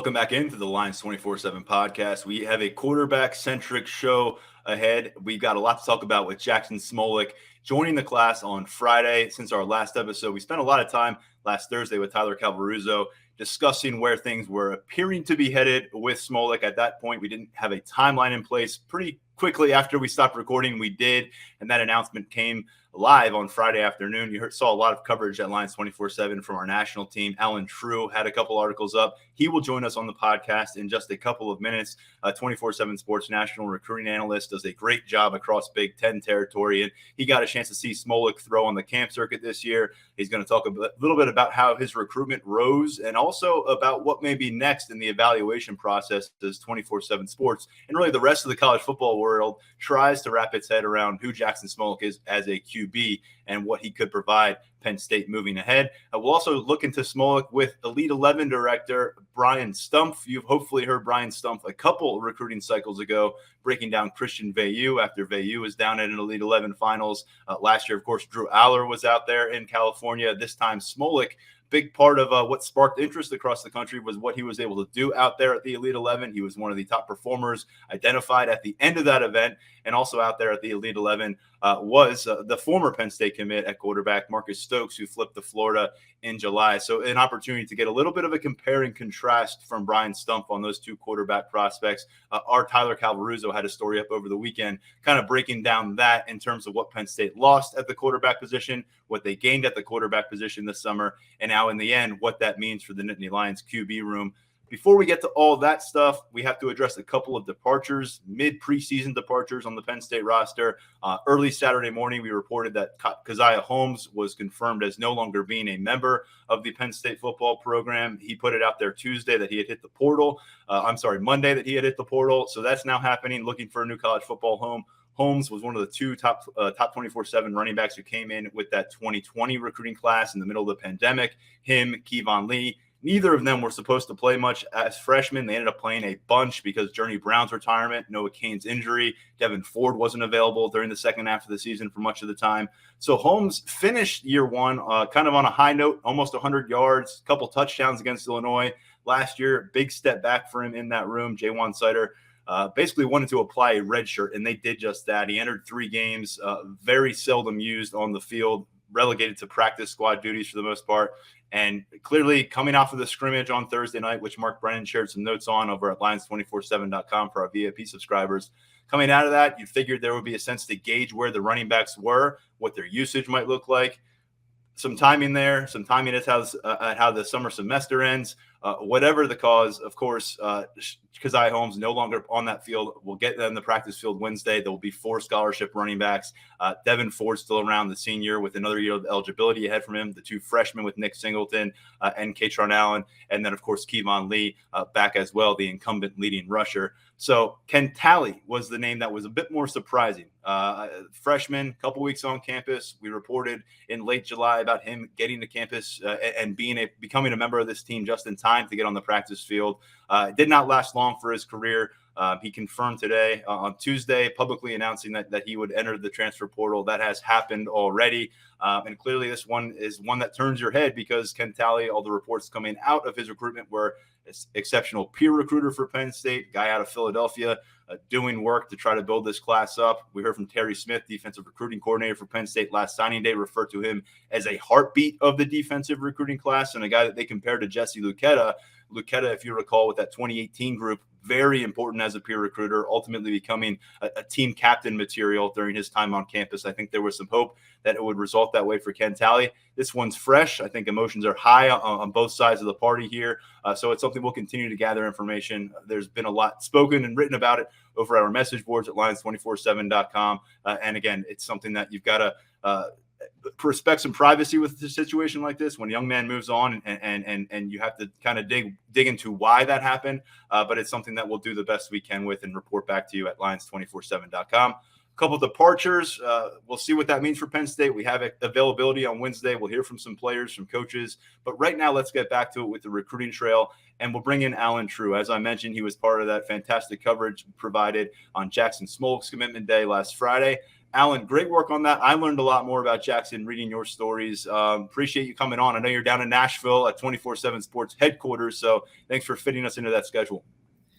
welcome back into the Lions247 Podcast. We have a quarterback-centric show ahead. We've got a lot to talk about with Jaxon Smolik joining the class on Friday. Since our last episode, we spent a lot of time last Thursday with Tyler Calvaruzzo discussing where things were appearing to be headed with Smolik. At that point, we didn't have a timeline in place. Pretty quickly after we stopped recording, we did, and that announcement came live on Friday afternoon. You saw a lot of coverage at Lions247 from our national team. Allen Trieu had a couple articles up. He will join us on the podcast in just a couple of minutes. 247 Sports national recruiting analyst, does a great job across Big Ten territory, and he got a chance to see Smolik throw on the camp circuit this year. He's going to talk a little bit about how his recruitment rose and also about what may be next in the evaluation process as 247 Sports and really the rest of the college football world tries to wrap its head around who Jaxon Smolik is as a QB and what he could provide Penn State moving ahead. We'll also look into Smolik with Elite 11 director Brian Stumpf. You've hopefully heard Brian Stumpf a couple recruiting cycles ago breaking down Christian Veilleux after Veilleux was down at an Elite 11 finals. Last year, of course, Drew Aller was out there in California. This time, Smolik. Big part of what sparked interest across the country was what he was able to do out there at the Elite 11. He was one of the top performers identified at the end of that event, and also out there at the Elite 11 was the former Penn State commit at quarterback, Marcus Stokes, who flipped to Florida in July. So an opportunity to get a little bit of a compare and contrast from Brian Stumpf on those two quarterback prospects. Our Tyler Calvaruzzo had a story up over the weekend kind of breaking down that in terms of what Penn State lost at the quarterback position, what they gained at the quarterback position this summer, and now in the end, what that means for the Nittany Lions QB room. Before we get to all that stuff, we have to address a couple of departures, mid-preseason departures on the Penn State roster. Early Saturday morning, we reported that Keziah Holmes was confirmed as no longer being a member of the Penn State football program. He put it out there Tuesday that he had hit the portal. Monday that he had hit the portal. So that's now happening, looking for a new college football home. Holmes was one of the two top 24/7 running backs who came in with that 2020 recruiting class in the middle of the pandemic. Him, Kevon Lee. Neither of them were supposed to play much as freshmen. They ended up playing a bunch because Journey Brown's retirement, Noah Cain's injury, Devin Ford wasn't available during the second half of the season for much of the time. So Holmes finished year one kind of on a high note, almost 100 yards, a couple touchdowns against Illinois. Last year, big step back for him in that room. Jaywan Sider basically wanted to apply a red shirt, and they did just that. He entered 3 games, very seldom used on the field, relegated to practice squad duties for the most part. And clearly coming off of the scrimmage on Thursday night, which Mark Brennan shared some notes on over at Lions247.com for our VIP subscribers. Coming out of that, you figured there would be a sense to gauge where the running backs were, what their usage might look like. Some timing there, some timing at how the summer semester ends. Whatever the cause, of course, Keziah Holmes no longer on that field. We'll get them in the practice field Wednesday. There will be 4 scholarship running backs. Devin Ford still around, the senior, with another year of eligibility ahead from him. The 2 freshmen with Nick Singleton and Katron Allen. And then, of course, Kevon Lee back as well, the incumbent leading rusher. So Ken Talley was the name that was a bit more surprising. Freshman, couple weeks on campus. We reported in late July about him getting to campus and becoming a member of this team just in time to get on the practice field. It did not last long for his career. He confirmed today on Tuesday, publicly announcing that he would enter the transfer portal. That has happened already. And clearly this one is one that turns your head because Ken Talley, all the reports coming out of his recruitment were exceptional peer recruiter for Penn State, guy out of Philadelphia, doing work to try to build this class up. We heard from Terry Smith, defensive recruiting coordinator for Penn State last signing day, referred to him as a heartbeat of the defensive recruiting class and a guy that they compared to Jesse Luketa. Luketa, if you recall, with that 2018 group, very important as a peer recruiter, ultimately becoming a team captain material during his time on campus. I think there was some hope that it would result that way for Ken Talley. This one's fresh. I think emotions are high on both sides of the party here. So it's something we'll continue to gather information. There's been a lot spoken and written about it over our message boards at Lions247.com. And again, it's something that you've got to respect some privacy with a situation like this when a young man moves on and you have to kind of dig into why that happened. But it's something that we'll do the best we can with and report back to you at Lions247.com. A couple of departures. We'll see what that means for Penn State. We have availability on Wednesday. We'll hear from some players, from coaches. But right now, let's get back to it with the recruiting trail. And we'll bring in Allen Trieu. As I mentioned, he was part of that fantastic coverage provided on Jaxon Smolik's commitment day last Friday. Allen, great work on that. I learned a lot more about Jaxon reading your stories. Appreciate you coming on. I know you're down in Nashville at 247 Sports headquarters, so thanks for fitting us into that schedule.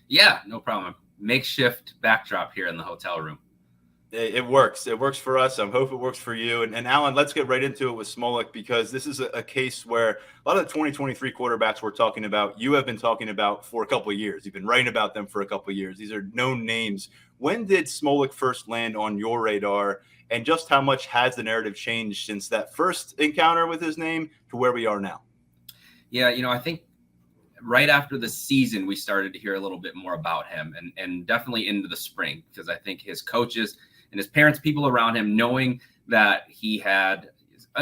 Yeah, no problem. Makeshift backdrop here in the hotel room. It works. It works for us. I hope it works for you. And Allen, let's get right into it with Smolik, because this is a case where a lot of the 2023 quarterbacks we're talking about, you have been talking about for a couple of years. You've been writing about them for a couple of years. These are known names. When did Smolik first land on your radar, and just how much has the narrative changed since that first encounter with his name to where we are now? Yeah, I think right after the season, we started to hear a little bit more about him, and definitely into the spring, because I think his coaches and his parents, people around him, knowing that he had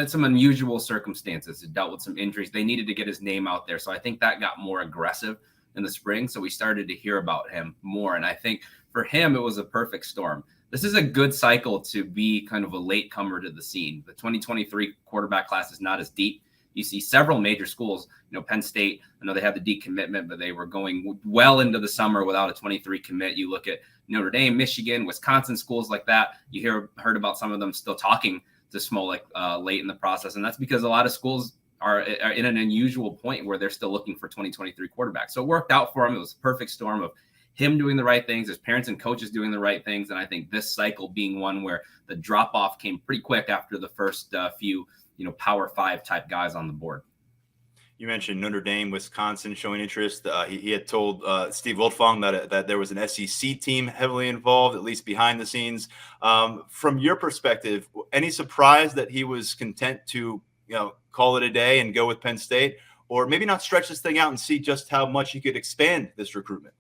some unusual circumstances, he dealt with some injuries, they needed to get his name out there. So I think that got more aggressive in the spring. So we started to hear about him more. And I think for him, it was a perfect storm. This is a good cycle to be kind of a late comer to the scene. The 2023 quarterback class is not as deep. You see several major schools, Penn State, I know they had the decommitment, but they were going well into the summer without a 23 commit. You look at Notre Dame, Michigan, Wisconsin, schools like that. You heard about some of them still talking to Smolik late in the process. And that's because a lot of schools are in an unusual point where they're still looking for 2023 quarterbacks. So it worked out for him. It was a perfect storm of him doing the right things, his parents and coaches doing the right things. And I think this cycle being one where the drop off came pretty quick after the first few Power 5 type guys on the board. You mentioned Notre Dame, Wisconsin showing interest. He had told Steve Wiltfong that there was an SEC team heavily involved, at least behind the scenes. From your perspective, any surprise that he was content to call it a day and go with Penn State, or maybe not stretch this thing out and see just how much he could expand this recruitment?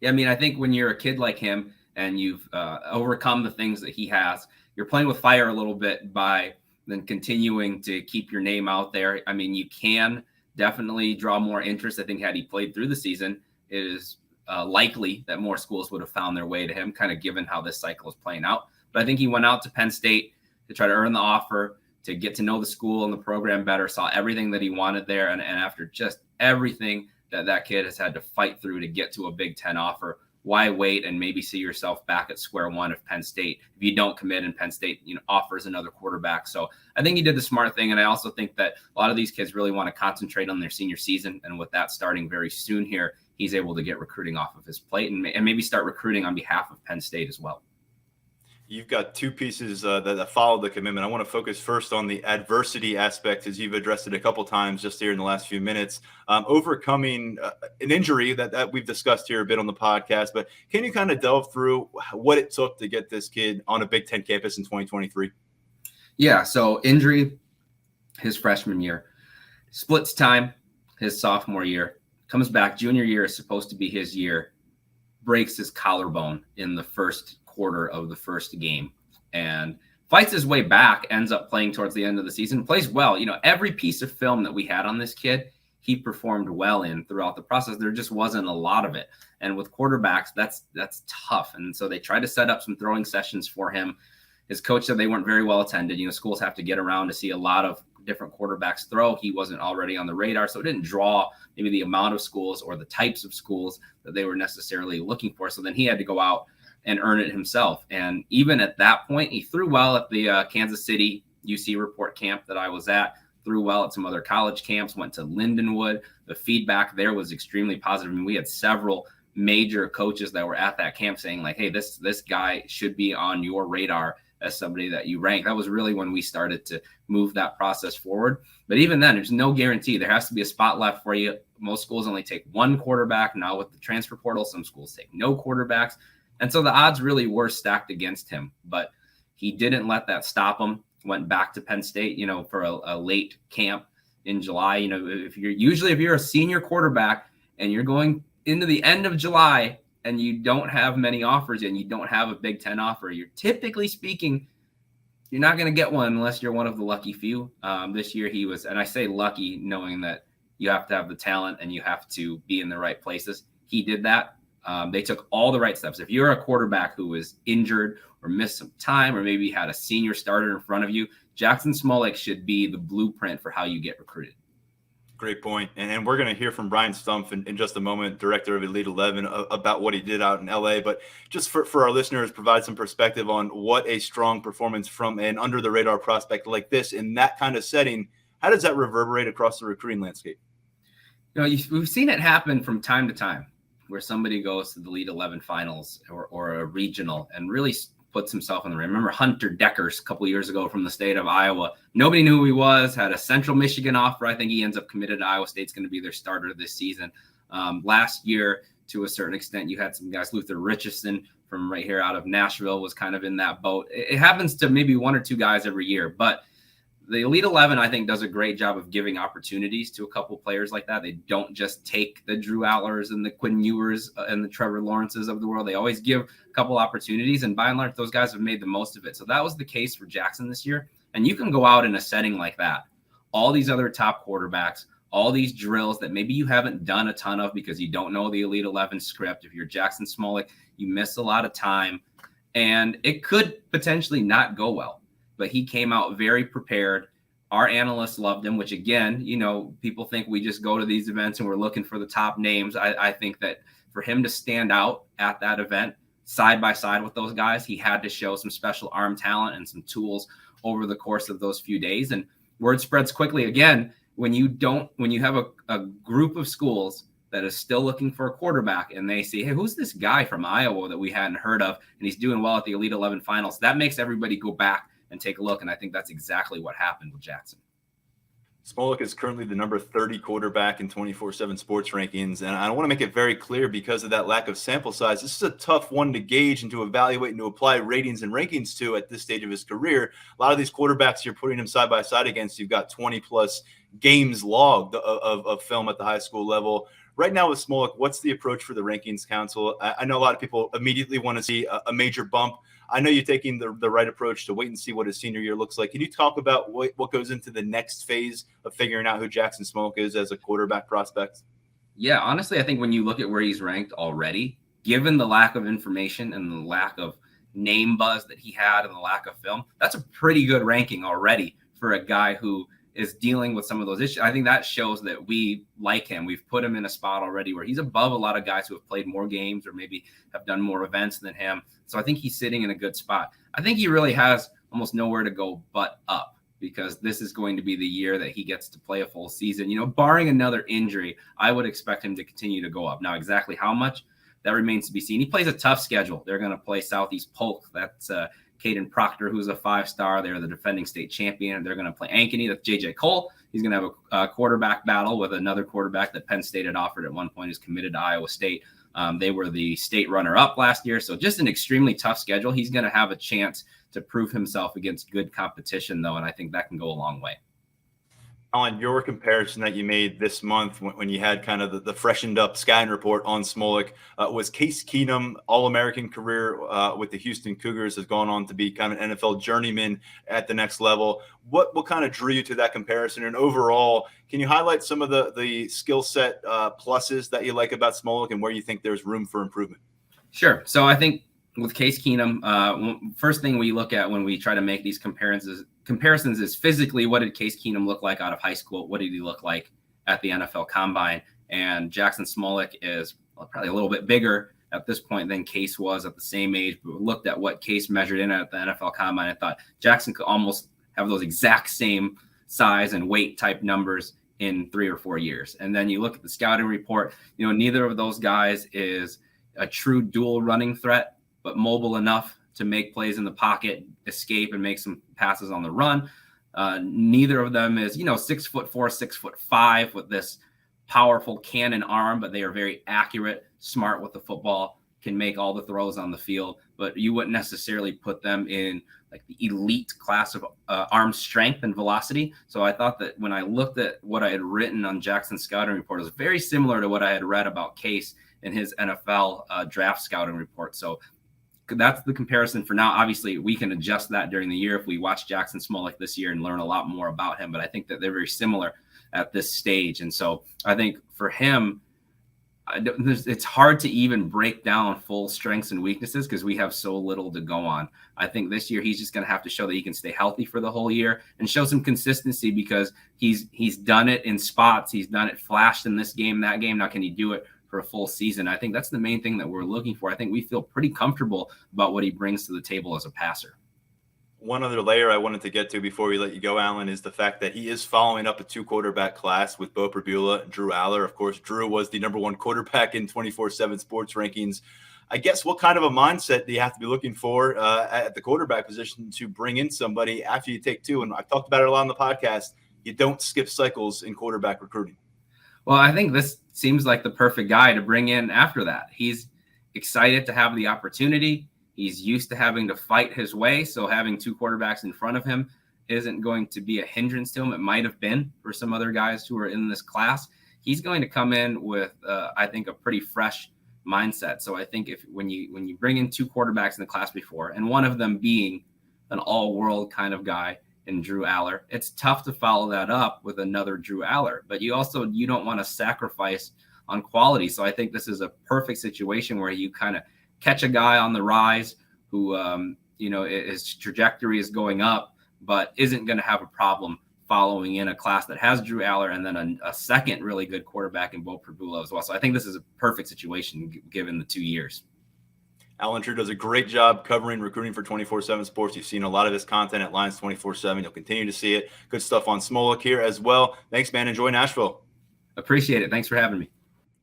Yeah, I mean, I think when you're a kid like him and you've overcome the things that he has, you're playing with fire a little bit by then continuing to keep your name out there. I mean, you can definitely draw more interest. I think had he played through the season, it is likely that more schools would have found their way to him, kind of given how this cycle is playing out. But I think he went out to Penn State to try to earn the offer, to get to know the school and the program better, saw everything that he wanted there. And after just everything that kid has had to fight through to get to a Big Ten offer, why wait and maybe see yourself back at square one if Penn State, if you don't commit and Penn State, offers another quarterback. So I think he did the smart thing. And I also think that a lot of these kids really want to concentrate on their senior season. And with that starting very soon here, he's able to get recruiting off of his plate and maybe start recruiting on behalf of Penn State as well. You've got two pieces that follow the commitment. I want to focus first on the adversity aspect, as you've addressed it a couple times just here in the last few minutes. Overcoming an injury that we've discussed here a bit on the podcast, but can you kind of delve through what it took to get this kid on a Big Ten campus in 2023? Yeah, so injury his freshman year, splits time his sophomore year, comes back, junior year is supposed to be his year, breaks his collarbone in the first quarter of the first game and fights his way back, ends up playing towards the end of the season, plays well. Every piece of film that we had on this kid, he performed well in throughout the process. There just wasn't a lot of it. And with quarterbacks, that's tough. And so they tried to set up some throwing sessions for him. His coach said they weren't very well attended. Schools have to get around to see a lot of different quarterbacks throw. He wasn't already on the radar, so it didn't draw maybe the amount of schools or the types of schools that they were necessarily looking for. So then he had to go out and earn it himself. And even at that point, he threw well at the Kansas City UC report camp that I was at, threw well at some other college camps, went to Lindenwood. The feedback there was extremely positive. I mean, we had several major coaches that were at that camp saying like, hey, this guy should be on your radar as somebody that you rank. That was really when we started to move that process forward. But even then, there's no guarantee. There has to be a spot left for you. Most schools only take one quarterback. Now with the transfer portal, some schools take no quarterbacks. And so the odds really were stacked against him, but he didn't let that stop him. Went back to Penn State, for a late camp in July. If you're a senior quarterback and you're going into the end of July and you don't have many offers and you don't have a Big Ten offer, you're typically speaking, you're not going to get one unless you're one of the lucky few. This year he was, and I say lucky knowing that you have to have the talent and you have to be in the right places. He did that. They took all the right steps. If you're a quarterback who was injured or missed some time or maybe had a senior starter in front of you, Jaxon Smolik should be the blueprint for how you get recruited. Great point. And we're going to hear from Brian Stumpf in just a moment, director of Elite 11, about what he did out in LA. But just for our listeners, provide some perspective on what a strong performance from an under the radar prospect like this in that kind of setting, how does that reverberate across the recruiting landscape? We've seen it happen from time to time where somebody goes to the Elite 11 finals or a regional and really puts himself in the ring. Remember Hunter Deckers a couple of years ago from the state of Iowa. Nobody knew who he was, had a Central Michigan offer. I think he ends up committed to Iowa State's going to be their starter this season. Last year, to a certain extent, you had some guys, Luther Richardson from right here out of Nashville was kind of in that boat. It happens to maybe one or two guys every year, but the Elite 11, I think, does a great job of giving opportunities to a couple players like that. They don't just take the Drew Outliers and the Quinn Ewers and the Trevor Lawrences of the world. They always give a couple opportunities, and by and large, those guys have made the most of it. So that was the case for Jaxon this year. And you can go out in a setting like that. All these other top quarterbacks, all these drills that maybe you haven't done a ton of because you don't know the Elite 11 script. If you're Jaxon Smolik, you miss a lot of time, and it could potentially not go well. But he came out very prepared. Our analysts loved him, which again, people think we just go to these events and we're looking for the top names. I think that for him to stand out at that event side by side with those guys, he had to show some special arm talent and some tools over the course of those few days. And word spreads quickly. Again, when you have a group of schools that is still looking for a quarterback and they see, hey, who's this guy from Iowa that we hadn't heard of? And he's doing well at the Elite 11 finals. That makes everybody go back and take a look. And I think that's exactly what happened with Jaxon. Smolik is currently the number 30 quarterback in 24/7 sports rankings. And I want to make it very clear, because of that lack of sample size, this is a tough one to gauge and to evaluate and to apply ratings and rankings to at this stage of his career. A lot of these quarterbacks you're putting him side by side against, you've got 20 plus games logged of film at the high school level. Right now with Smolik, what's the approach for the rankings council? I know a lot of people immediately want to see a major bump. I know you're taking the right approach to wait and see what his senior year looks like. Can you talk about what goes into the next phase of figuring out who Jaxon Smolik is as a quarterback prospect? Yeah, honestly, I think when you look at where he's ranked already, given the lack of information and the lack of name buzz that he had and the lack of film, that's a pretty good ranking already for a guy who is dealing with some of those issues. I think that shows that we like him. We've put him in a spot already where he's above a lot of guys who have played more games or maybe have done more events than him. So I think he's sitting in a good spot. I think he really has almost nowhere to go but up, because this is going to be the year that he gets to play a full season. Barring another injury, I would expect him to continue to go up. Now, exactly how much, that remains to be seen. He plays a tough schedule. They're going to play Southeast Polk. That's Caden Proctor, who's a 5-star. They're the defending state champion. They're going to play Ankeny. That's J.J. Cole. He's going to have a quarterback battle with another quarterback that Penn State had offered at one point, who's committed to Iowa State. They were the state runner-up last year. So just an extremely tough schedule. He's going to have a chance to prove himself against good competition, though, and I think that can go a long way. Allen, your comparison that you made this month when you had kind of the freshened up scouting report on Smolik was Case Keenum, All-American career with the Houston Cougars, has gone on to be kind of an NFL journeyman at the next level. What kind of drew you to that comparison? And overall, can you highlight some of the skill set pluses that you like about Smolik and where you think there's room for improvement? Sure. So I think with Case Keenum, first thing we look at when we try to make these comparisons is physically, what did Case Keenum look like out of high school? What did he look like at the NFL Combine? And Jaxon Smolik is probably a little bit bigger at this point than Case was at the same age, but we looked at what Case measured in at the NFL Combine and thought Jaxon could almost have those exact same size and weight type numbers in 3 or 4 years. And then you look at the scouting report, neither of those guys is a true dual running threat, but mobile enough to make plays in the pocket, escape, and make some passes on the run. Neither of them is, 6'4", 6'5", with this powerful cannon arm, but they are very accurate, smart with the football, can make all the throws on the field. But you wouldn't necessarily put them in like the elite class of arm strength and velocity. So I thought that when I looked at what I had written on Jackson's scouting report, it was very similar to what I had read about Case in his NFL draft scouting report. So that's the comparison for now. Obviously, we can adjust that during the year if we watch Jaxon Smolik this year and learn a lot more about him. But I think that they're very similar at this stage. And so I think for him, it's hard to even break down full strengths and weaknesses because we have so little to go on. I think this year he's just going to have to show that he can stay healthy for the whole year and show some consistency because he's done it in spots. He's done it, flashed in this game, that game. Now, can he do it for a full season? I think that's the main thing that we're looking for. I think we feel pretty comfortable about what he brings to the table as a passer. One other layer I wanted to get to before we let you go, Allen, is the fact that he is following up a 2-quarterback class with Bo Pribula and Drew Aller. Of course, Drew was the number 1 quarterback in 24/7 sports rankings. I guess what kind of a mindset do you have to be looking for at the quarterback position to bring in somebody after you take 2? And I've talked about it a lot on the podcast. You don't skip cycles in quarterback recruiting. Well, I think this seems like the perfect guy to bring in after that. He's excited to have the opportunity. He's used to having to fight his way, so having 2 quarterbacks in front of him isn't going to be a hindrance to him. It might have been for some other guys who are in this class. He's going to come in with, I think, a pretty fresh mindset. So I think when you bring in 2 quarterbacks in the class before, and one of them being an all-world kind of guy in Drew Aller, it's tough to follow that up with another Drew Aller. But you don't want to sacrifice on quality. So I think this is a perfect situation where you kind of catch a guy on the rise who, his trajectory is going up, but isn't going to have a problem following in a class that has Drew Aller and then a second really good quarterback in Bo Pribula as well. So I think this is a perfect situation given the 2 years. Allen Trieu does a great job covering recruiting for 24/7 Sports. You've seen a lot of his content at Lions247. You'll continue to see it. Good stuff on Smolik here as well. Thanks, man. Enjoy Nashville. Appreciate it. Thanks for having me.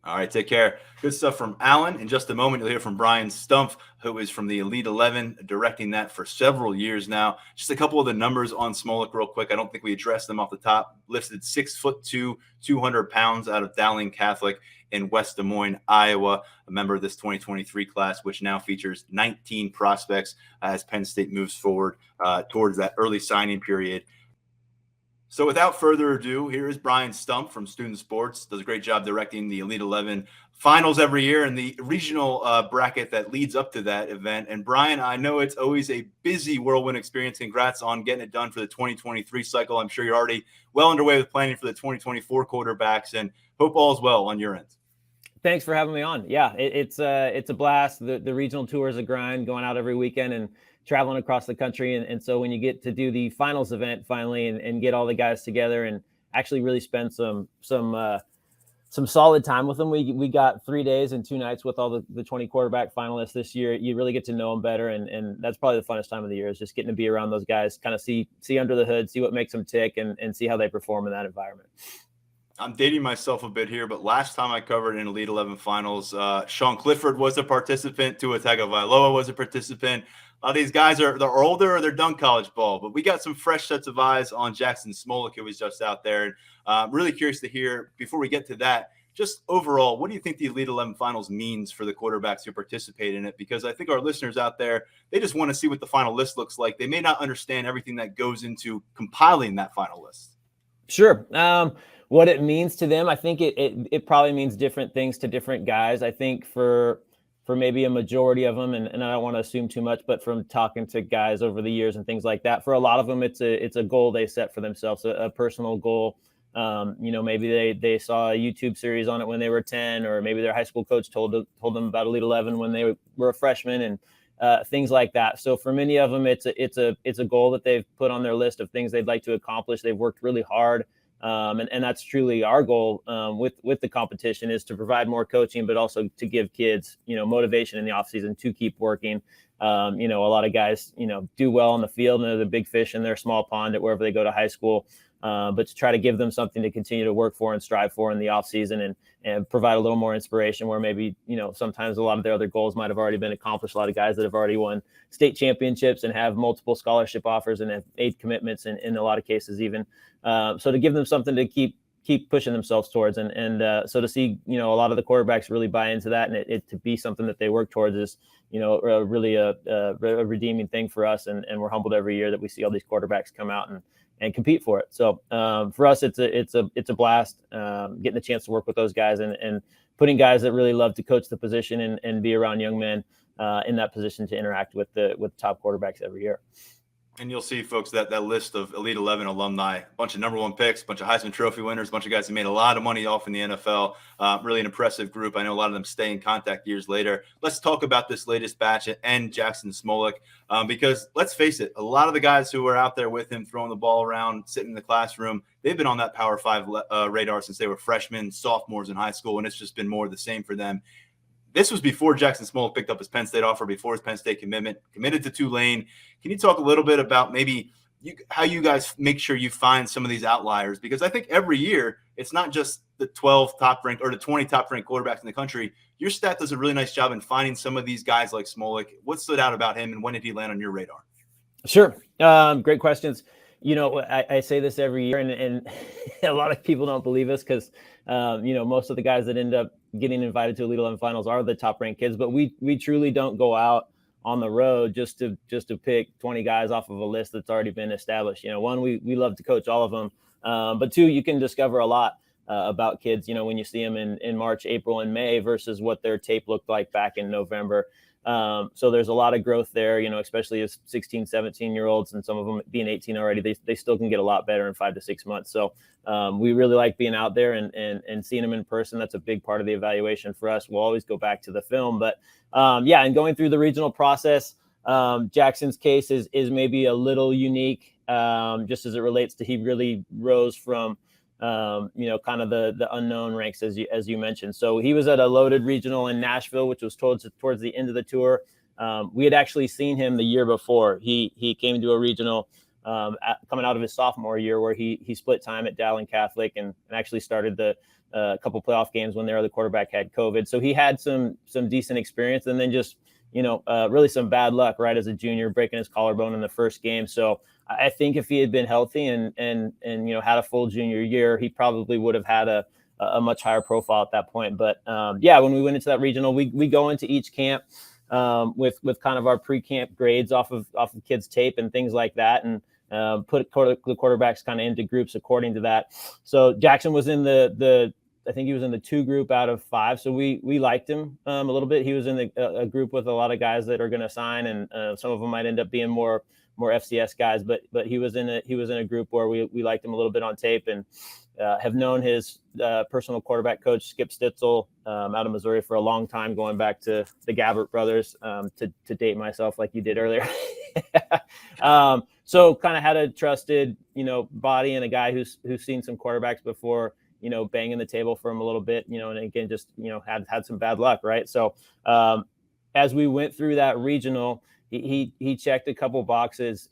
All right, take care. Good stuff from Allen. In just a moment, you'll hear from Brian Stumpf, who is from the Elite 11, directing that for several years now. Just a couple of the numbers on Smolik real quick. I don't think we addressed them off the top. Listed 6'2", 200 pounds out of Dowling Catholic in West Des Moines, Iowa, a member of this 2023 class, which now features 19 prospects as Penn State moves forward towards that early signing period. So without further ado, here is Brian Stumpf from Student Sports. Does a great job directing the Elite 11 finals every year and the regional bracket that leads up to that event. And Brian, I know it's always a busy whirlwind experience. Congrats on getting it done for the 2023 cycle. I'm sure you're already well underway with planning for the 2024 quarterbacks, and hope all is well on your end. Thanks for having me on. Yeah, it's a blast. The regional tour is a grind, going out every weekend and traveling across the country. And so when you get to do the finals event finally and get all the guys together and actually really spend some solid time with them, we got 3 days and 2 nights with all the 20 quarterback finalists this year. You really get to know them better. And that's probably the funnest time of the year, is just getting to be around those guys, kind of see under the hood, see what makes them tick, and see how they perform in that environment. I'm dating myself a bit here, but last time I covered an Elite 11 finals, Sean Clifford was a participant, Tua Tagovailoa was a participant. A lot of these guys they're older or they're done college ball, but we got some fresh sets of eyes on Jaxon Smolik, who was just out there. And really curious to hear, before we get to that, just overall, what do you think the Elite 11 finals means for the quarterbacks who participate in it? Because I think our listeners out there, they just want to see what the final list looks like. They may not understand everything that goes into compiling that final list. Sure. What it means to them, I think it probably means different things to different guys. I think for maybe a majority of them, and I don't want to assume too much, but from talking to guys over the years and things like that, for a lot of them, it's a goal they set for themselves, a personal goal. Maybe they saw a YouTube series on it when they were 10, or maybe their high school coach told them about Elite 11 when they were a freshman, and things like that. So for many of them, it's a goal that they've put on their list of things they'd like to accomplish. They've worked really hard. And that's truly our goal with the competition, is to provide more coaching, but also to give kids, motivation in the off season to keep working. A lot of guys, do well on the field and they're the big fish in their small pond at wherever they go to high school. But to try to give them something to continue to work for and strive for in the off season, and provide a little more inspiration where maybe, sometimes a lot of their other goals might have already been accomplished. A lot of guys that have already won state championships and have multiple scholarship offers and have 8 commitments in a lot of cases even. So to give them something to keep pushing themselves towards. And so to see, a lot of the quarterbacks really buy into that, and it to be something that they work towards is, really a redeeming thing for us. And we're humbled every year that we see all these quarterbacks come out and compete for it. So for us, it's a blast getting the chance to work with those guys and putting guys that really love to coach the position and be around young men in that position to interact with the top quarterbacks every year. And you'll see, folks, that list of Elite 11 alumni, a bunch of number one picks, a bunch of Heisman Trophy winners, a bunch of guys who made a lot of money off in the NFL. Really an impressive group. I know a lot of them stay in contact years later. Let's talk about this latest batch and Jaxon Smolik, because let's face it, a lot of the guys who were out there with him throwing the ball around, sitting in the classroom, they've been on that Power 5 radar since they were freshmen, sophomores in high school, and it's just been more of the same for them. This was before Jaxon Smolik picked up his Penn State offer, before his Penn State committed to Tulane. Can you talk a little bit about maybe how you guys make sure you find some of these outliers? Because I think every year it's not just the 12 top ranked or the 20 top ranked quarterbacks in the country. Your staff does a really nice job in finding some of these guys like Smolik. What stood out about him, and when did he land on your radar? Sure. Great questions. I say this every year, and a lot of people don't believe us because, most of the guys that end up getting invited to Elite 11 finals are the top ranked kids, but we truly don't go out on the road just to pick 20 guys off of a list that's already been established. One, we love to coach all of them. But two, you can discover a lot about kids, when you see them in March, April, and May versus what their tape looked like back in November. So there's a lot of growth there, especially as 16, 17-year-olds, and some of them being 18 already, they still can get a lot better in 5 to 6 months. So we really like being out there and seeing them in person. That's a big part of the evaluation for us. We'll always go back to the film, but and going through the regional process, Jackson's case is maybe a little unique, just as it relates to, he really rose from, kind of the unknown ranks, as you mentioned. So he was at a loaded regional in Nashville, which was towards the end of the tour. We had actually seen him the year before. He came to a regional coming out of his sophomore year, where he split time at Allen Catholic and actually started the couple playoff games when their other quarterback had COVID. So he had some decent experience, and then just really some bad luck right as a junior, breaking his collarbone in the first game. So I think if he had been healthy and had a full junior year, he probably would have had a much higher profile at that point. But when we went into that regional, we go into each camp with kind of our pre-camp grades off of kids' tape and things like that, and put the quarterbacks kind of into groups according to that. So Jaxon was in I think he was in the 2 group out of 5. So we liked him a little bit. He was in a group with a lot of guys that are going to sign, and some of them might end up being more FCS guys, but he was in a group where we liked him a little bit on tape, and have known his personal quarterback coach, Skip Stitzel, out of Missouri for a long time, going back to the Gabbert brothers, to date myself like you did earlier. So kind of had a trusted, body, and a guy who's seen some quarterbacks before, banging the table for him a little bit, and again, just, had some bad luck. Right. So as we went through that regional, he checked a couple boxes,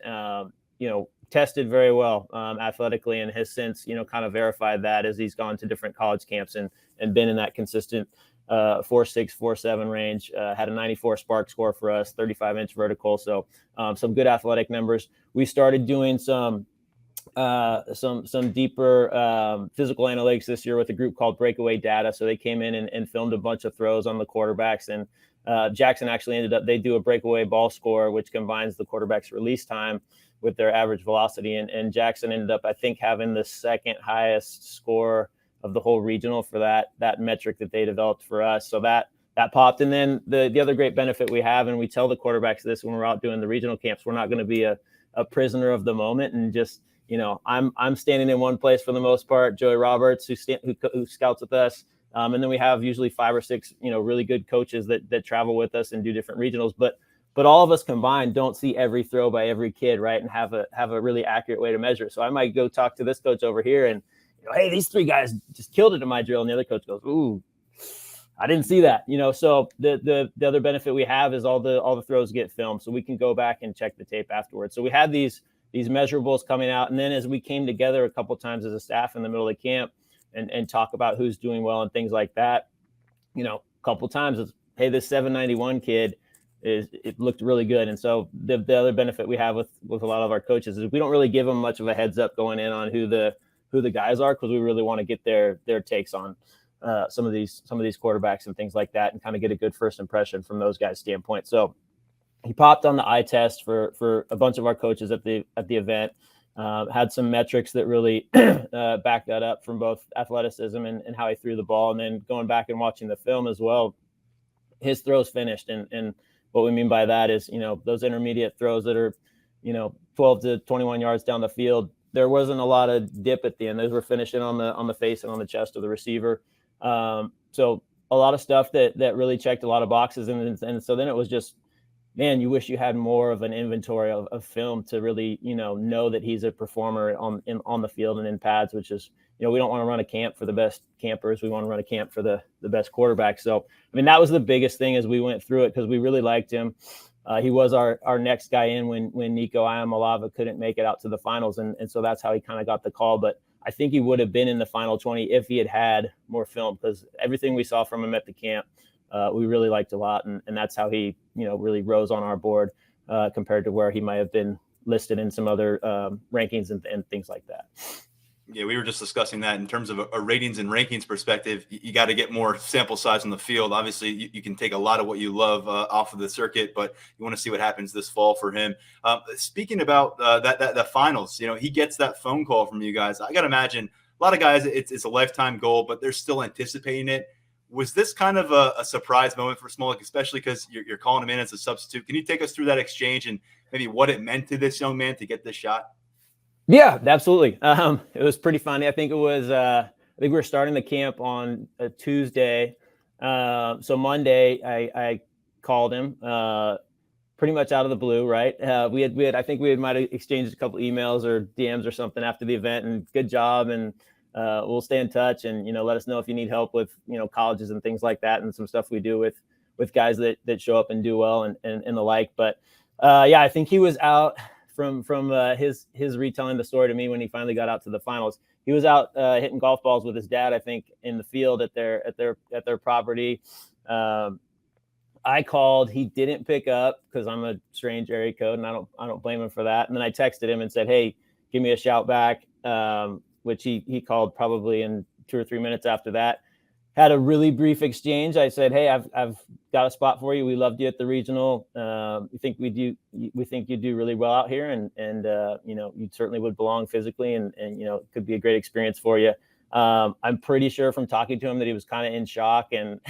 tested very well athletically, and has since, kind of verified that as he's gone to different college camps and been in that consistent 4.6, 4.7 range, had a 94 spark score for us, 35-inch vertical. So some good athletic numbers. We started doing some deeper physical analytics this year with a group called Breakaway Data. So they came in and filmed a bunch of throws on the quarterbacks, and Jaxon actually they do a breakaway ball score, which combines the quarterback's release time with their average velocity. And Jaxon ended up, I think, having the second highest score of the whole regional for that metric that they developed for us. So that popped. And then the other great benefit we have, and we tell the quarterbacks this when we're out doing the regional camps, we're not going to be a prisoner of the moment and just, I'm standing in one place for the most part. Joey Roberts, who scouts with us. And then we have usually 5 or 6, really good coaches that travel with us and do different regionals. But all of us combined don't see every throw by every kid, right? And have a really accurate way to measure it. So I might go talk to this coach over here and, hey, these 3 guys just killed it in my drill. And the other coach goes, ooh, I didn't see that. So the other benefit we have is all the throws get filmed, so we can go back and check the tape afterwards. So we had these measurables coming out. And then as we came together a couple times as a staff in the middle of camp and talk about who's doing well and things like that, a couple times it's, hey, this 791 kid it looked really good. And so the other benefit we have with a lot of our coaches is we don't really give them much of a heads up going in on who the guys are, because we really want to get their takes on some of these quarterbacks and things like that, and kind of get a good first impression from those guys' standpoint. So he popped on the eye test for a bunch of our coaches at the event. Had some metrics that really backed that up from both athleticism and how he threw the ball. And then going back and watching the film as well, his throws finished. And what we mean by that is, those intermediate throws that are, 12 to 21 yards down the field, there wasn't a lot of dip at the end. Those were finishing on the face and on the chest of the receiver. So a lot of stuff that really checked a lot of boxes. And so then it was just, man, you wish you had more of an inventory of film to really, know that he's a performer on the field and in pads, which is, we don't want to run a camp for the best campers. We want to run a camp for the best quarterback. So, I mean, that was the biggest thing as we went through it, because we really liked him. He was our next guy in when Nico Iamaleava couldn't make it out to the finals. And so that's how he kind of got the call. But I think he would have been in the final 20 if he had more film, because everything we saw from him at the camp, we really liked a lot. And that's how he, really rose on our board compared to where he might have been listed in some other rankings and things like that. Yeah, we were just discussing that in terms of a ratings and rankings perspective. You got to get more sample size on the field. Obviously, you can take a lot of what you love off of the circuit, but you want to see what happens this fall for him. Speaking about the finals, he gets that phone call from you guys. I got to imagine a lot of guys, it's a lifetime goal, but they're still anticipating it. Was this kind of a surprise moment for Smolik, especially because you're calling him in as a substitute? Can you take us through that exchange and maybe what it meant to this young man to get this shot? Yeah, absolutely. It was pretty funny. I think we were starting the camp on a Tuesday. So Monday I called him pretty much out of the blue, right? I think we might have exchanged a couple emails or DMs or something after the event, and good job. And we'll stay in touch and, let us know if you need help with, colleges and things like that, and some stuff we do with guys that show up and do well and the like. But I think he was out from his retelling the story to me when he finally got out to the finals. He was out hitting golf balls with his dad, I think, in the field at their property. I called, he didn't pick up because I'm a strange area code, and I don't blame him for that. And then I texted him and said, "Hey, give me a shout back," which he called probably in 2 or 3 minutes after that. Had a really brief exchange. I said, "Hey, I've got a spot for you. We loved you at the regional. We think you do really well out here, and you certainly would belong physically, and it could be a great experience for you." I'm pretty sure from talking to him that he was kind of in shock, and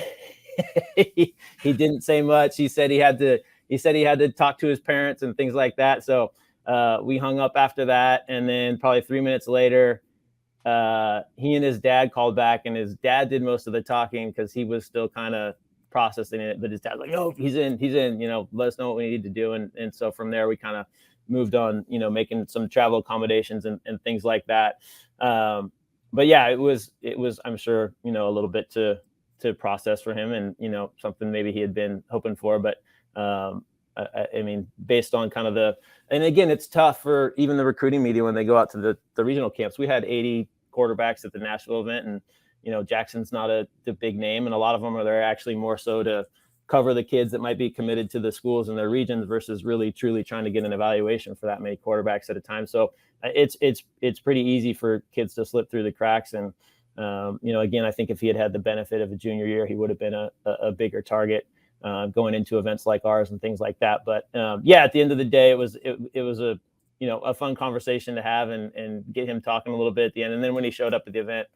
he didn't say much. He said he had to talk to his parents and things like that. So we hung up after that, and then probably 3 minutes later, he and his dad called back, and his dad did most of the talking because he was still kind of processing it. But his dad's like, "Oh, he's in, let us know what we need to do." And so from there, we kind of moved on, making some travel accommodations and things like that. But yeah, it was, I'm sure, a little bit to process for him, and, something maybe he had been hoping for. But I mean, based on kind of and again, it's tough for even the recruiting media when they go out to the regional camps. We had 80 quarterbacks at the Nashville event, and, Jackson's not the big name, and a lot of them are there actually more so to cover the kids that might be committed to the schools in their regions versus really truly trying to get an evaluation for that many quarterbacks at a time. So it's pretty easy for kids to slip through the cracks. And, again, I think if he had the benefit of a junior year, he would have been a bigger target going into events like ours and things like that. But at the end of the day, it was a fun conversation to have and get him talking a little bit at the end. And then when he showed up at the event,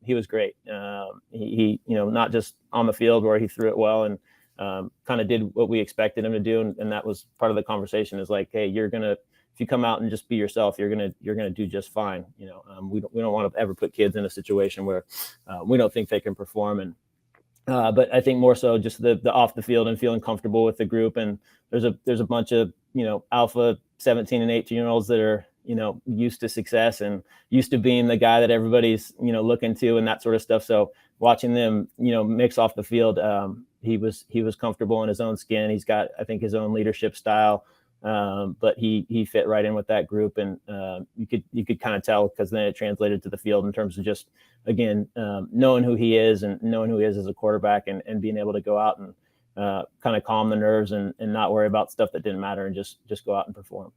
he was great. He not just on the field where he threw it well and kind of did what we expected him to do. And that was part of the conversation, is like, hey, if you come out and just be yourself, you're gonna do just fine. We don't want to ever put kids in a situation where we don't think they can perform. And but I think more so just the off the field and feeling comfortable with the group. And there's a bunch of alpha 17 and 18-year-olds that are used to success and used to being the guy that everybody's looking to and that sort of stuff. So watching them mix off the field, he was comfortable in his own skin. He's got, I think, his own leadership style. But he fit right in with that group, and you could kind of tell, because then it translated to the field in terms of just, again, knowing who he is and knowing who he is as a quarterback, and being able to go out and kind of calm the nerves and not worry about stuff that didn't matter, and just go out and perform.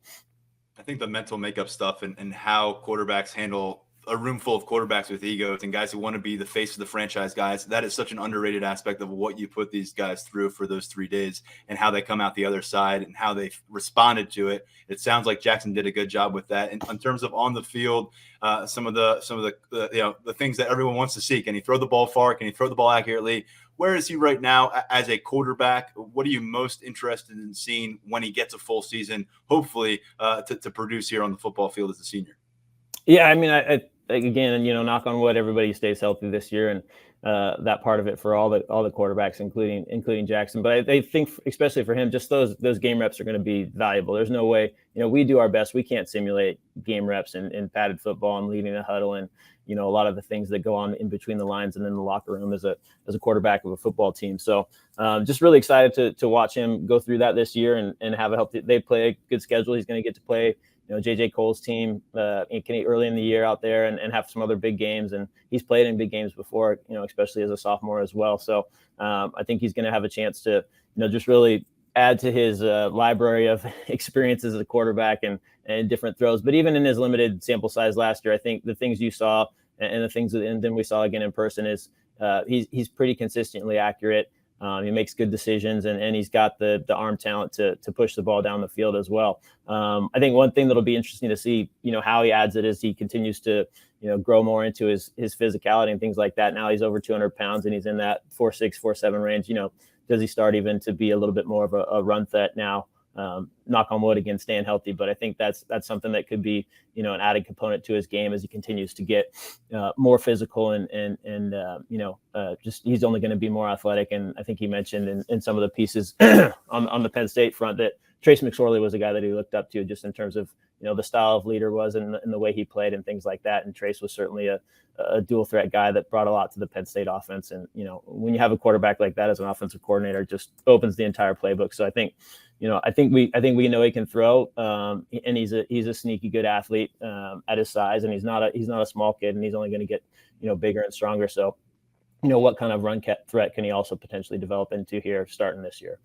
I think the mental makeup stuff and how quarterbacks handle a room full of quarterbacks with egos and guys who want to be the face of the franchise, guys, that is such an underrated aspect of what you put these guys through for those 3 days, and how they come out the other side and how they responded to it. It sounds like Jaxon did a good job with that. And in terms of on the field, some of the things that everyone wants to see: can he throw the ball far? Can he throw the ball accurately? where is he right now as a quarterback? What are you most interested in seeing when he gets a full season, hopefully to produce here on the football field as a senior? Yeah, I mean, I again, knock on wood, everybody stays healthy this year, and that part of it for all the quarterbacks, including Jaxon. But I think, especially for him, just those game reps are going to be valuable. There's no way, we do our best. We can't simulate game reps in padded football and leading a huddle and a lot of the things that go on in between the lines and in the locker room as a quarterback of a football team. So just really excited to watch him go through that this year and have a healthy. They play a good schedule. He's going to get to play JJ Cole's team early in the year out there and have some other big games. And he's played in big games before, especially as a sophomore as well. So I think he's going to have a chance to, just really add to his library of experiences as a quarterback and different throws. But even in his limited sample size last year, I think the things you saw and the things and then we saw again in person is he's pretty consistently accurate. He makes good decisions and he's got the arm talent to push the ball down the field as well. I think one thing that'll be interesting to see, how he adds it as he continues to, grow more into his physicality and things like that. Now he's over 200 pounds and he's in that 4.6, 4.7 range. Does he start even to be a little bit more of a run threat now? Knock on wood, again, staying healthy. But I think that's something that could be, an added component to his game as he continues to get more physical and just he's only going to be more athletic. And I think he mentioned in some of the pieces on the Penn State front that Trace McSorley was a guy that he looked up to just in terms of, the style of leader was and the way he played and things like that. And Trace was certainly a dual threat guy that brought a lot to the Penn State offense. And, when you have a quarterback like that as an offensive coordinator, it just opens the entire playbook. So I think, I think we know he can throw, and he's a sneaky good athlete at his size, and he's not a small kid, and he's only going to get bigger and stronger. So, what kind of run threat can he also potentially develop into here starting this year?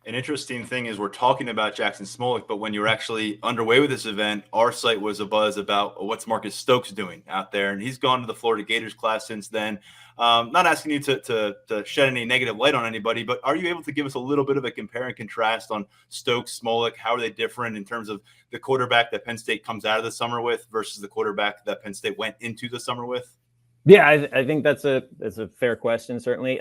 An interesting thing is we're talking about Jaxon Smolik, but when you were actually underway with this event, our site was abuzz about what's Marcus Stokes doing out there, and he's gone to the Florida Gators class since then. Not asking you to shed any negative light on anybody, but are you able to give us a little bit of a compare and contrast on Stokes, Smolik? How are they different in terms of the quarterback that Penn State comes out of the summer with versus the quarterback that Penn State went into the summer with? Yeah, I think that's a fair question, certainly.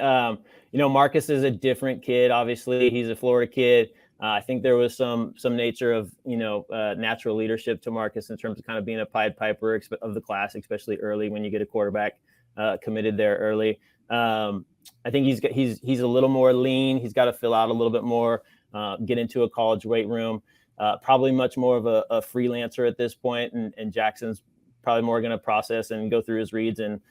Marcus is a different kid. Obviously, he's a Florida kid. I think there was some nature of, natural leadership to Marcus in terms of kind of being a Pied Piper of the class, especially early when you get a quarterback committed there early. I think he's a little more lean. He's got to fill out a little bit more, get into a college weight room, probably much more of a freelancer at this point. And Jackson's probably more going to process and go through his reads and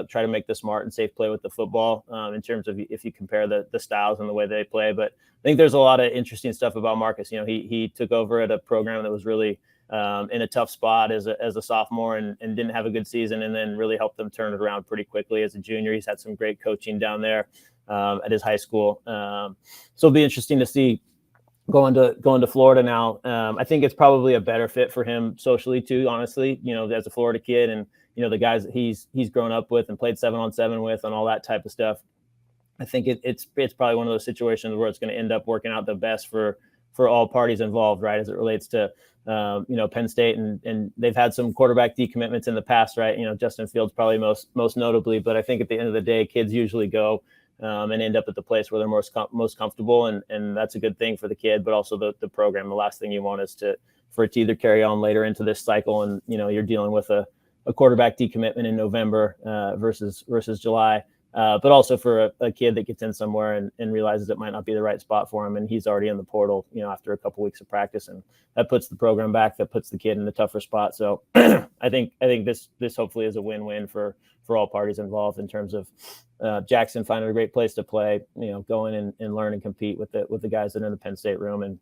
try to make the smart and safe play with the football in terms of if you compare the styles and the way they play. But I think there's a lot of interesting stuff about Marcus. He took over at a program that was really in a tough spot as a sophomore and didn't have a good season, and then really helped them turn it around pretty quickly as a junior. He's had some great coaching down there at his high school. So it'll be interesting to see going to Florida now. I think it's probably a better fit for him socially too, honestly, as a Florida kid and, the guys that he's grown up with and played 7-on-7 with and all that type of stuff. I think it's probably one of those situations where it's going to end up working out the best for all parties involved, right? As it relates to, Penn State and they've had some quarterback decommitments in the past, right? Justin Fields probably most notably, but I think at the end of the day, kids usually go and end up at the place where they're most comfortable. And that's a good thing for the kid, but also the program. The last thing you want is for it to either carry on later into this cycle. And, you're dealing with a quarterback decommitment in November versus July. But also for a kid that gets in somewhere and realizes it might not be the right spot for him. And he's already in the portal, after a couple weeks of practice, and that puts the program back, that puts the kid in a tougher spot. So I think this hopefully is a win-win for all parties involved in terms of Jaxon finding a great place to play, going and learn and compete with the guys that are in the Penn State room, and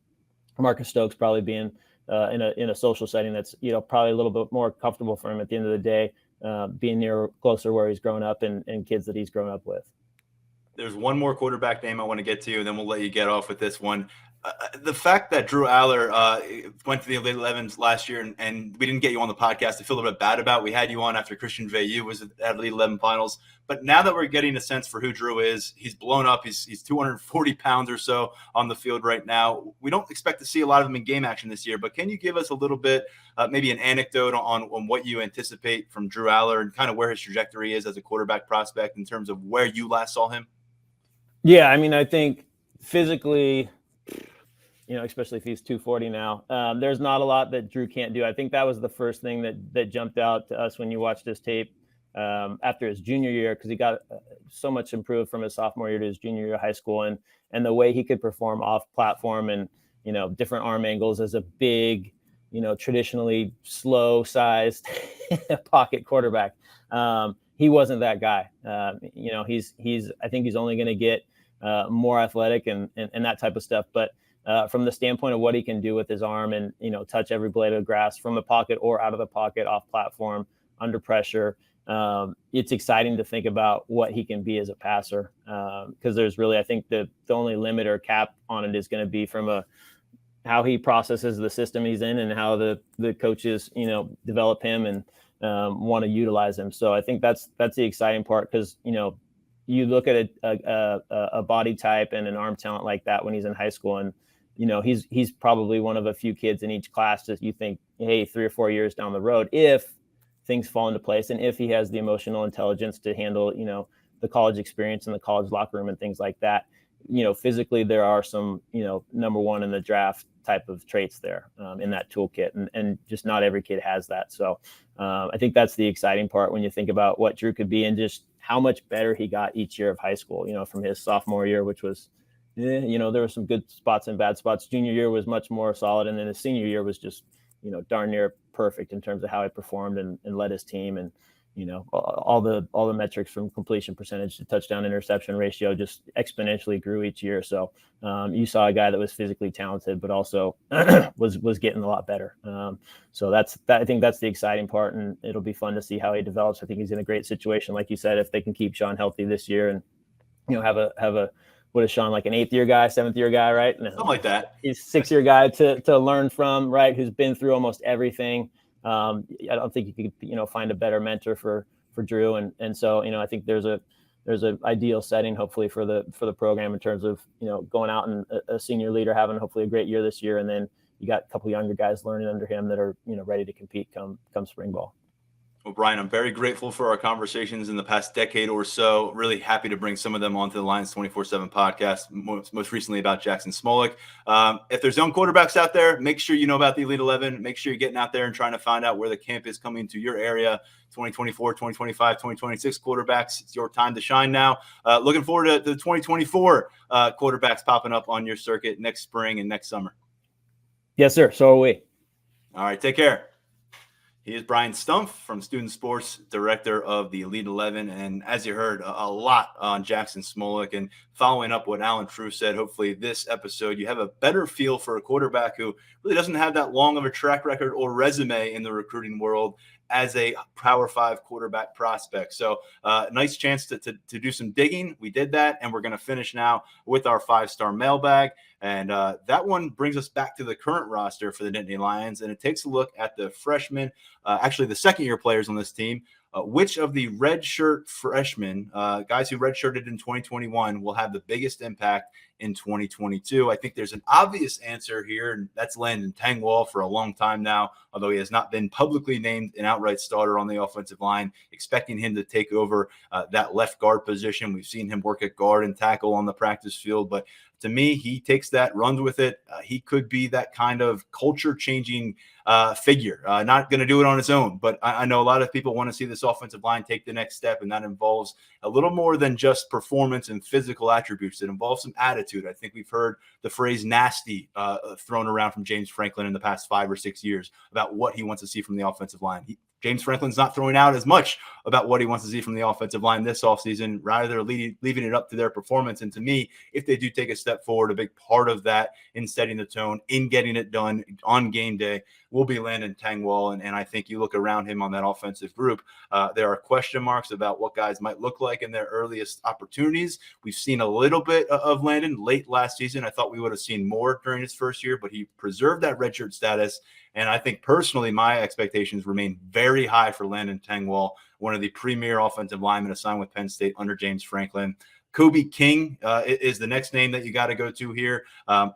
Marcus Stokes probably being in a social setting that's, probably a little bit more comfortable for him at the end of the day, being closer where he's grown up and kids that he's grown up with. There's one more quarterback name I want to get to, and then we'll let you get off with this one. The fact that Drew Aller went to the Elite 11s last year and we didn't get you on the podcast to feel a little bit bad about. We had you on after Christian Veilleux was at Elite 11 finals. But now that we're getting a sense for who Drew is, he's blown up. He's 240 pounds or so on the field right now. We don't expect to see a lot of him in game action this year, but can you give us a little bit, maybe an anecdote on what you anticipate from Drew Aller and kind of where his trajectory is as a quarterback prospect in terms of where you last saw him? Yeah, I mean, I think physically, especially if he's 240 now, there's not a lot that Drew can't do. I think that was the first thing that jumped out to us when you watched his tape after his junior year, because he got so much improved from his sophomore year to his junior year of high school, and the way he could perform off platform and different arm angles as a big, traditionally slow sized pocket quarterback. He wasn't that guy. He's I think he's only going to get more athletic and that type of stuff. But from the standpoint of what he can do with his arm and, touch every blade of grass from the pocket or out of the pocket, off platform, under pressure, it's exciting to think about what he can be as a passer. Because there's really, I think the only limit or cap on it is going to be from how he processes the system he's in and how the coaches, develop him and want to utilize him. So I think that's the exciting part, because, you look at a body type and an arm talent like that when he's in high school, and he's probably one of a few kids in each class that you think, hey, 3 or 4 years down the road, if things fall into place and if he has the emotional intelligence to handle the college experience and the college locker room and things like that, physically there are some number one in the draft type of traits there in that toolkit, and just not every kid has that. So I think that's the exciting part when you think about what Drew could be and just how much better he got each year of high school, from his sophomore year, which was, there were some good spots and bad spots. Junior year was much more solid. And then his senior year was just, darn near perfect in terms of how he performed and led his team. And, all the metrics from completion percentage to touchdown interception ratio just exponentially grew each year. So you saw a guy that was physically talented, but also was getting a lot better. So I think that's the exciting part, and it'll be fun to see how he develops. I think he's in a great situation, like you said, if they can keep Sean healthy this year and have a what is Sean, like an 8th year guy, 7th year guy, right? No, something like that. He's 6th year guy to learn from, right? Who's been through almost everything. I don't think you could, find a better mentor for Drew. And so, I think there's a ideal setting, hopefully for the program in terms of, going out and a senior leader having hopefully a great year this year. And then you got a couple younger guys learning under him that are, ready to compete come spring ball. Well, Brian, I'm very grateful for our conversations in the past decade or so. Really happy to bring some of them onto the Lions247 podcast, most recently about Jaxon Smolik. If there's young quarterbacks out there, make sure you know about the Elite 11. Make sure you're getting out there and trying to find out where the camp is coming to your area. 2024, 2025, 2026 quarterbacks. It's your time to shine now. Looking forward to the 2024 quarterbacks popping up on your circuit next spring and next summer. Yes, sir. So are we. All right. Take care. He is Brian Stumpf from Student Sports, director of the Elite 11. And as you heard, a lot on Jaxon Smolik. And following up what Allen Trieu said, hopefully this episode, you have a better feel for a quarterback who really doesn't have that long of a track record or resume in the recruiting world as a Power 5 quarterback prospect. So nice chance to do some digging. We did that, and we're going to finish now with our 5-star mailbag. And that one brings us back to the current roster for the Nittany Lions, and it takes a look at the freshmen, actually the second-year players on this team. Which of the redshirt freshmen, guys who redshirted in 2021, will have the biggest impact in 2022? I think there's an obvious answer here, and that's Landon Tangwall for a long time now, although he has not been publicly named an outright starter on the offensive line, expecting him to take over that left guard position. We've seen him work at guard and tackle on the practice field, but to me, he takes that, runs with it. He could be that kind of culture-changing figure. Not going to do it on his own, but I know a lot of people want to see this offensive line take the next step, and that involves a little more than just performance and physical attributes. It involves some attitude. I think we've heard the phrase nasty thrown around from James Franklin in the past 5 or 6 years about what he wants to see from the offensive line. James Franklin's not throwing out as much about what he wants to see from the offensive line this offseason, rather leaving it up to their performance. And to me, if they do take a step forward, a big part of that in setting the tone, in getting it done on game day, will be Landon Tangwall. And I think you look around him on that offensive group, there are question marks about what guys might look like in their earliest opportunities. We've seen a little bit of Landon late last season. I thought we would have seen more during his first year, but he preserved that redshirt status. And I think personally, my expectations remain very high for Landon Tangwall, one of the premier offensive linemen assigned with Penn State under James Franklin. Kobe King is the next name that you got to go to here. I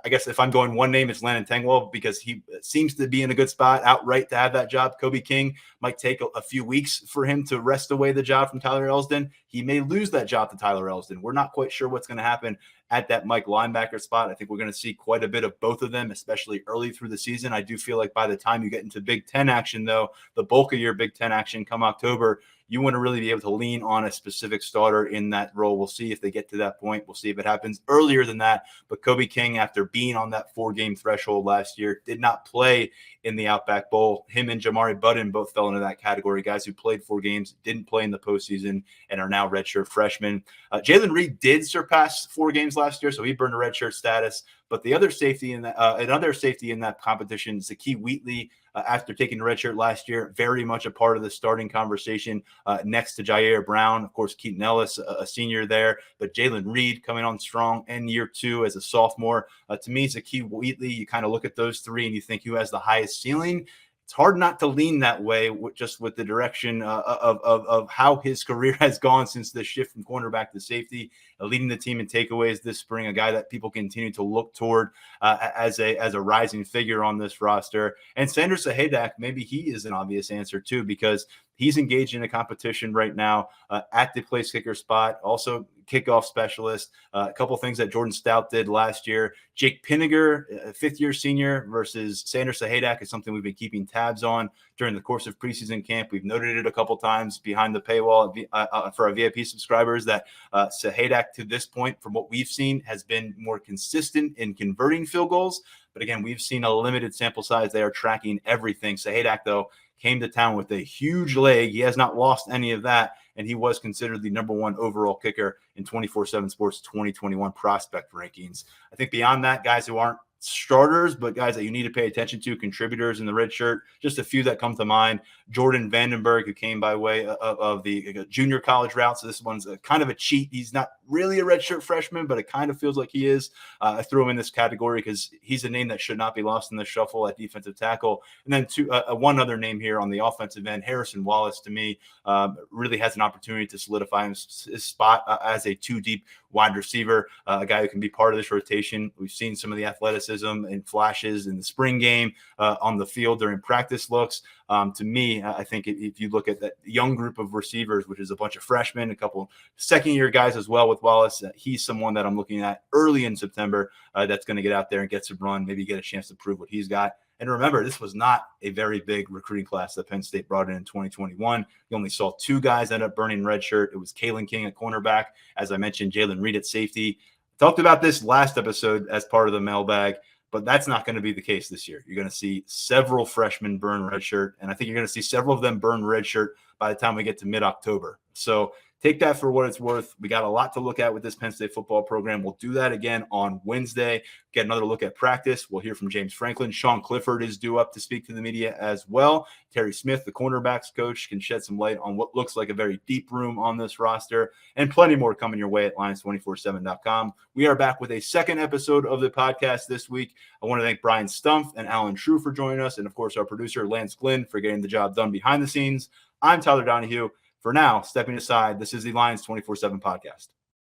guess if I'm going one name, it's Landon Tengwall, because he seems to be in a good spot outright to have that job. Kobe King might take a few weeks for him to wrest away the job from Tyler Elsdon. He may lose that job to Tyler Elsdon. We're not quite sure what's going to happen at that Mike linebacker spot. I think we're going to see quite a bit of both of them, especially early through the season. I do feel like by the time you get into Big Ten action, though, the bulk of your Big Ten action come October, you want to really be able to lean on a specific starter in that role. We'll see if they get to that point. We'll see if it happens earlier than that. But Kobe King, after being on that 4-game threshold last year, did not play in the Outback Bowl. Him and Jamari Budden both fell into that category. Guys who played 4 games, didn't play in the postseason, and are now redshirt freshmen. Jalen Reed did surpass 4 games last year, so he burned a redshirt status. But the other safety in that, another safety in that competition, Zakee Wheatley, after taking the red shirt last year, very much a part of the starting conversation next to Jair Brown. Of course, Keaton Ellis, a senior there, but Jalen Reed coming on strong in year 2 as a sophomore. To me, Zakee Wheatley, you kind of look at those 3 and you think who has the highest ceiling. It's hard not to lean that way just with the direction of how his career has gone since the shift from cornerback to safety, leading the team in takeaways this spring, a guy that people continue to look toward as a rising figure on this roster. And Sanders Sahadak, maybe he is an obvious answer too, because he's engaged in a competition right now at the place kicker spot, also kickoff specialist. A couple things that Jordan Stout did last year. Jake Pinniger, a 5th-year senior, versus Sanders Sahadak is something we've been keeping tabs on during the course of preseason camp. We've noted it a couple times behind the paywall for our VIP subscribers that Sahadak, to this point, from what we've seen, has been more consistent in converting field goals. But again, we've seen a limited sample size. They are tracking everything. Sahadak, though, came to town with a huge leg. He has not lost any of that, and he was considered the number 1 overall kicker in 247 Sports 2021 prospect rankings. I think beyond that, guys who aren't starters, but guys that you need to pay attention to, contributors in the red shirt, just a few that come to mind. Jordan Vandenberg, who came by way of the junior college route. So this one's kind of a cheat. He's not really a redshirt freshman, but it kind of feels like he is. I threw him in this category because he's a name that should not be lost in the shuffle at defensive tackle. And then one other name here on the offensive end, Harrison Wallace, to me, really has an opportunity to solidify his spot as a 2-deep wide receiver, a guy who can be part of this rotation. We've seen some of the athleticism and flashes in the spring game on the field during practice looks. To me, I think if you look at that young group of receivers, which is a bunch of freshmen, a couple second-year guys as well with Wallace, he's someone that I'm looking at early in September that's going to get out there and get some run, maybe get a chance to prove what he's got. And remember, this was not a very big recruiting class that Penn State brought in 2021. You only saw 2 guys end up burning red shirt. It was Kalen King at cornerback. As I mentioned, Jalen Reed at safety. Talked about this last episode as part of the mailbag, but that's not going to be the case this year. You're going to see several freshmen burn red shirt, and I think you're going to see several of them burn red shirt by the time we get to mid-October. So take that for what it's worth. We got a lot to look at with this Penn State football program. We'll do that again on Wednesday. Get another look at practice. We'll hear from James Franklin. Sean Clifford is due up to speak to the media as well. Terry Smith, the cornerbacks coach, can shed some light on what looks like a very deep room on this roster, and plenty more coming your way at Lions247.com. We are back with a second episode of the podcast this week. I want to thank Brian Stumpf and Allen Trieu for joining us, and of course our producer Lance Glynn for getting the job done behind the scenes. I'm Tyler Donohue. For now, stepping aside, this is the Lions247 Podcast.